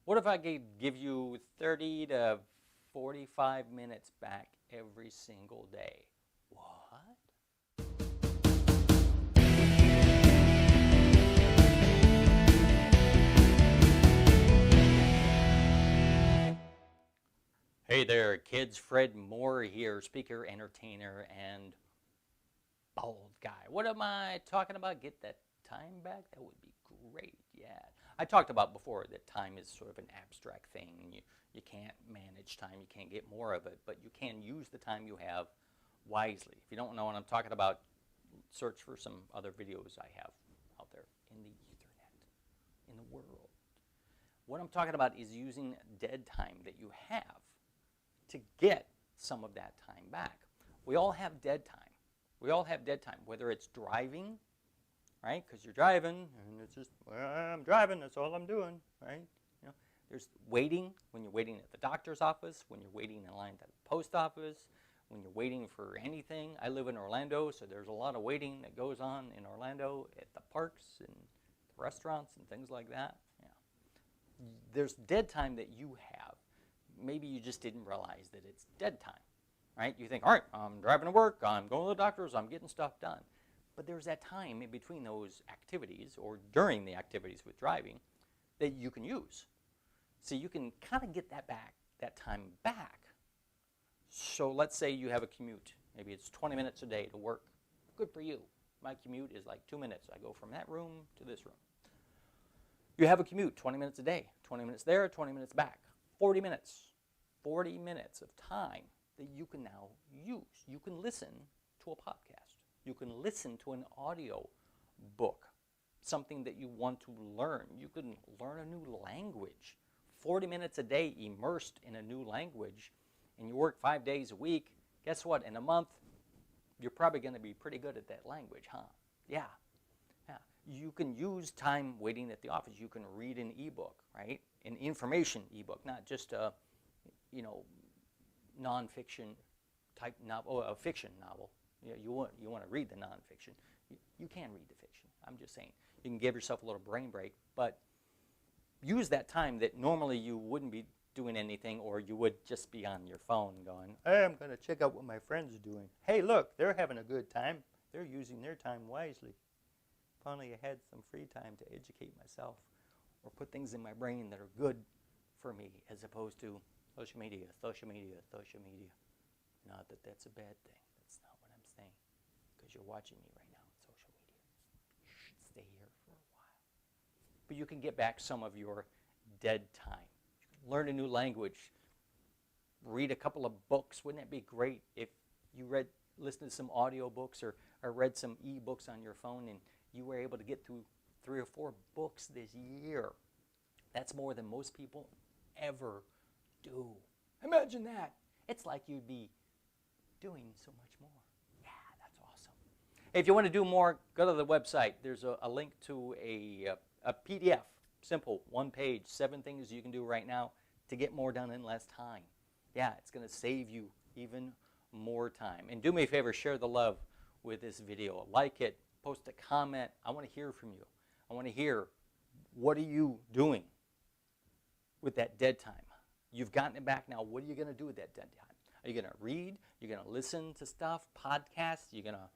What if I could give you 30 to 45 minutes back every single day? What? Hey there, kids. Fred Moore here, speaker, entertainer, and bald guy. What am I talking about? Get that time back? That would be great, yeah. I talked about before that time is sort of an abstract thing. You can't manage time, you can't get more of it, but you can use the time you have wisely. If you don't know what I'm talking about, search for some other videos I have out there in the Ethernet, in the world. What I'm talking about is using dead time that you have to get some of that time back. We all have dead time. We all have dead time, whether it's driving, right? Because you're driving, and it's just, well, I'm driving, that's all I'm doing, right? You know, there's waiting, when you're waiting at the doctor's office, when you're waiting in line at the post office, when you're waiting for anything. I live in Orlando, so there's a lot of waiting that goes on in Orlando at the parks and the restaurants and things like that. Yeah. There's dead time that you have. Maybe you just didn't realize that it's dead time, right? You think, all right, I'm driving to work, I'm going to the doctor's, I'm getting stuff done. But there's that time in between those activities or during the activities with driving that you can use. So you can kind of get that back, that time back. So let's say you have a commute. Maybe it's 20 minutes a day to work. Good for you. My commute is like 2 minutes. I go from that room to this room. You have a commute, 20 minutes a day. 20 minutes there, 20 minutes back. 40 minutes. 40 minutes of time that you can now use. You can listen to a podcast. You can listen to an audio book, something that you want to learn. You can learn a new language. 40 minutes a day immersed in a new language, and you work 5 days a week. Guess what? In a month, you're probably going to be pretty good at that language, huh? Yeah. You can use time waiting at the office. You can read an ebook, right? An information ebook, not just a, nonfiction type novel, a fiction novel. You want to read the nonfiction. You can read the fiction. I'm just saying. You can give yourself a little brain break, but use that time that normally you wouldn't be doing anything, or you would just be on your phone going, hey, I'm going to check out what my friends are doing. Hey, look, they're having a good time. They're using their time wisely. Finally, I had some free time to educate myself or put things in my brain that are good for me, as opposed to social media. Not that that's a bad thing. That's not what I'm saying, because you're watching me right now on social media. Stay here for a while. But you can get back some of your dead time. You can learn a new language. Read a couple of books. Wouldn't it be great if you listened to some audio books or read some e-books on your phone, and you were able to get through 3 or 4 books this year? That's more than most people ever do. Imagine that. It's like you'd be doing so much more. Yeah, that's awesome. Hey, if you want to do more, go to the website. There's a link to a PDF, simple, 1 page, 7 things you can do right now to get more done in less time. Yeah, it's going to save you even more time. And do me a favor, share the love with this video. Like it, post a comment. I want to hear from you. I want to hear, what are you doing with that dead time? You've gotten it back now. What are you going to do with that dead time? Are you going to read? You're going to listen to stuff, podcasts? You're going to,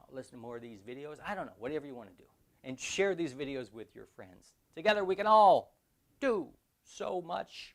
listen to more of these videos? I don't know, whatever you want to do. And share these videos with your friends. Together we can all do so much